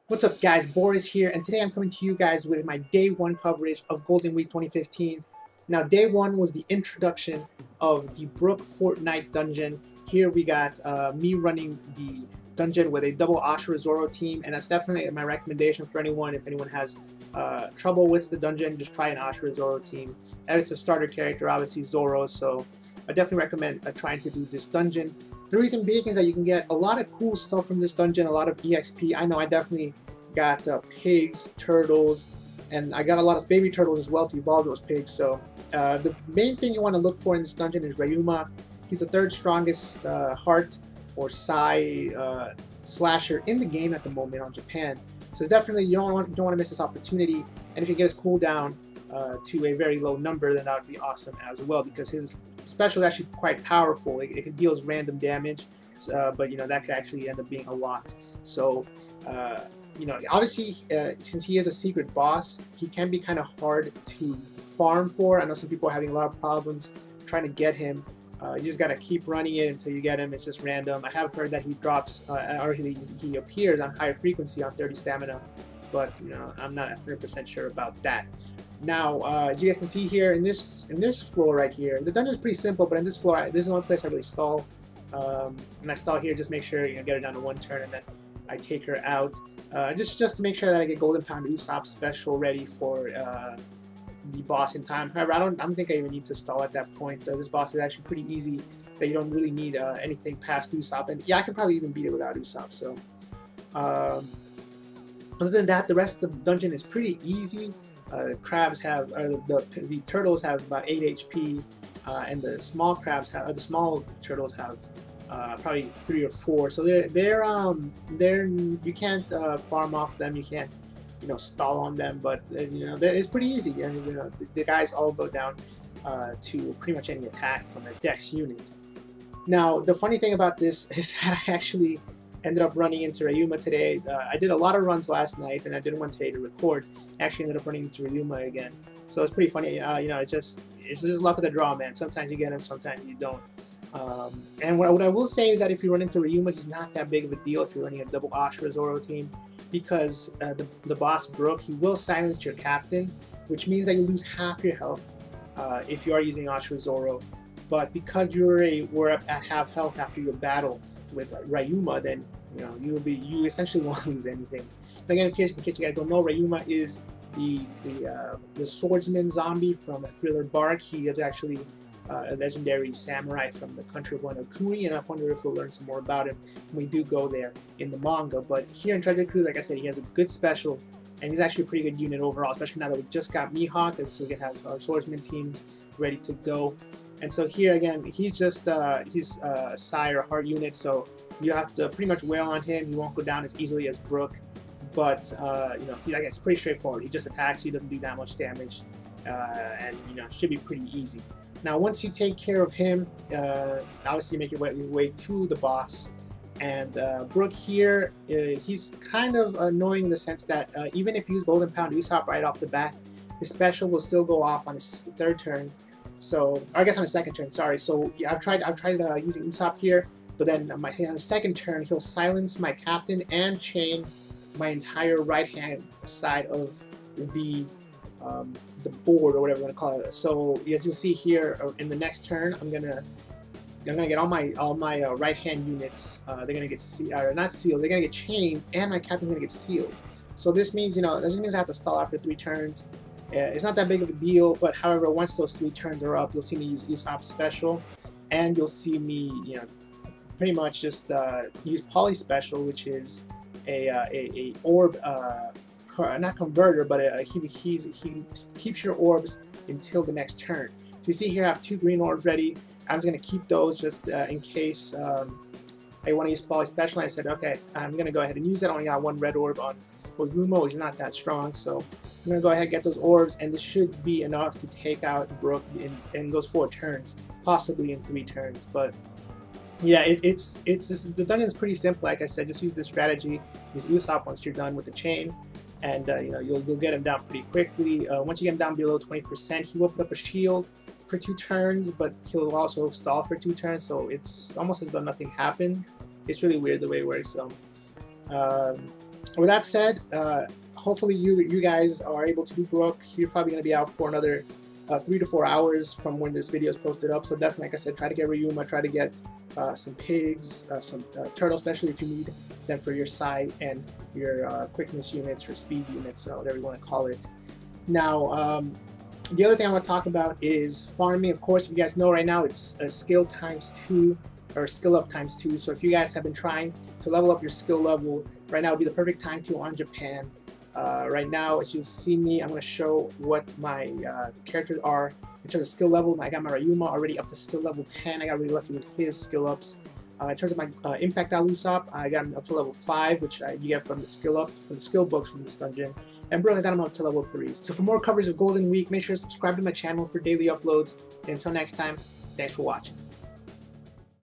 What's up guys, Boris here, and today I'm coming to you guys with my day 1 coverage of Golden Week 2015. Now day 1 was the introduction of the Brook Fortnite dungeon. Here we got me running the dungeon with a double Ashura Zoro team, and that's definitely my recommendation for anyone. If anyone has trouble with the dungeon, just try an Ashura Zoro team. And it's a starter character, obviously Zoro, so I definitely recommend trying to do this dungeon. The reason being is that you can get a lot of cool stuff from this dungeon, a lot of EXP. I know I definitely got pigs, turtles, and I got a lot of baby turtles as well to evolve those pigs. So the main thing you want to look for in this dungeon is Ryuuma. He's the third strongest heart or Sai slasher in the game at the moment on Japan. So it's definitely you don't want to miss this opportunity. And if you get his cooldown to a very low number, then that would be awesome as well, because his special is actually quite powerful. It deals random damage, but you know that could actually end up being a lot. So you know, obviously since he is a secret boss, he can be kind of hard to farm for. I know some people are having a lot of problems trying to get him. You just gotta keep running it until you get him. It's just random. I have heard that he drops or he appears on higher frequency on 30 stamina, but you know, I'm not 100% sure about that. Now, as you guys can see here in this floor right here, the dungeon is pretty simple, but in this floor, this is the only place I really stall. When I stall here, just make sure you know, get her down to 1 turn, and then I take her out. Just to make sure that I get Golden Pound Usopp special ready for the boss in time. However, I don't think I even need to stall at that point. This boss is actually pretty easy. That you don't really need anything past Usopp, and yeah, I can probably even beat it without Usopp. So, other than that, the rest of the dungeon is pretty easy. Crabs have, or the turtles have about 8 HP, and the small crabs have, or the small turtles have probably 3 or 4. So they're you can't farm off them, you can't stall on them, but you know it's pretty easy. And you know the guys all go down to pretty much any attack from a dex unit. Now the funny thing about this is that I actually ended up running into Ryuuma today. I did a lot of runs last night, and I did one today to record. I actually ended up running into Ryuuma again, so it's pretty funny. You know, it's just luck of the draw, man. Sometimes you get him, sometimes you don't. And what I will say is that if you run into Ryuuma, he's not that big of a deal if you're running a double Ashura Zoro team, because the boss Brook, he will silence your captain, which means that you lose half your health if you are using Ashura Zoro. But because were at half health after your battle with Ryuuma, then you essentially won't lose anything. Again, in case you guys don't know, Ryuuma is the swordsman zombie from a Thriller Bark. He is actually a legendary samurai from the country of Wano Kuni, and I wonder if we'll learn some more about him when we do go there in the manga. But here in Treasure Cruise, like I said, he has a good special, and he's actually a pretty good unit overall, especially now that we just got Mihawk, so we can have our swordsman teams ready to go. And so here again, he's just he's a Sai or Heart unit, so you have to pretty much wail on him. He won't go down as easily as Brook, but you know, again, it's pretty straightforward. He just attacks, he doesn't do that much damage, and you know, should be pretty easy. Now, once you take care of him, obviously you make your way to the boss. And Brook here, he's kind of annoying in the sense that even if you use Golden Pound Usopp right off the bat, his special will still go off on his 3rd turn. So, or I guess on his 2nd turn. Sorry. So yeah, I've tried using Usopp here, but then on his 2nd turn, he'll silence my captain and chain my entire right-hand side of the board, or whatever you want to call it. So as you'll see here, in the next turn, I'm gonna get all my right hand units. They're gonna get not sealed. They're gonna get chained, and my captain's gonna get sealed. So this means that just means I have to stall after 3 turns. It's not that big of a deal, but however, once those 3 turns are up, you'll see me use Usopp special, and you'll see me pretty much just use Poly special, which is a orb. Not converter, but he keeps your orbs until the next turn. So you see here I have 2 green orbs ready. I'm just going to keep those just in case I want to use Poly Special. I said, okay, I'm going to go ahead and use that. I only got 1 red orb on Ryuuma, which is not that strong. So I'm going to go ahead and get those orbs, and this should be enough to take out Brook in those 4 turns, possibly in 3 turns. But yeah, the dungeon is pretty simple. Like I said, just use this strategy. Use Usopp once you're done with the chain. And you know, you'll get him down pretty quickly. Once you get him down below 20%, he will put up a shield for 2 turns, but he'll also stall for 2 turns, so it's almost as though nothing happened. It's really weird the way it works. with that said, hopefully you guys are able to do Brook. You're probably going to be out for another 3 to 4 hours from when this video is posted up. So definitely, like I said, try to get Ryuuma, try to get some pigs, some turtles, especially if you need them for your sight and your quickness units or speed units, or whatever you want to call it. Now, the other thing I want to talk about is farming. Of course, if you guys know right now, it's a skill ×2 or skill up ×2. So if you guys have been trying to level up your skill level, right now would be the perfect time to on Japan. Right now, as you see me, I'm going to show what my characters are in terms of skill level. I got my Ryuuma already up to skill level 10. I got really lucky with his skill ups. In terms of my Impact Usopp, I got him up to level 5, which you get from the skill books from this dungeon. And Brook, I got him up to level 3. So for more coverage of Golden Week, make sure to subscribe to my channel for daily uploads. And until next time, thanks for watching.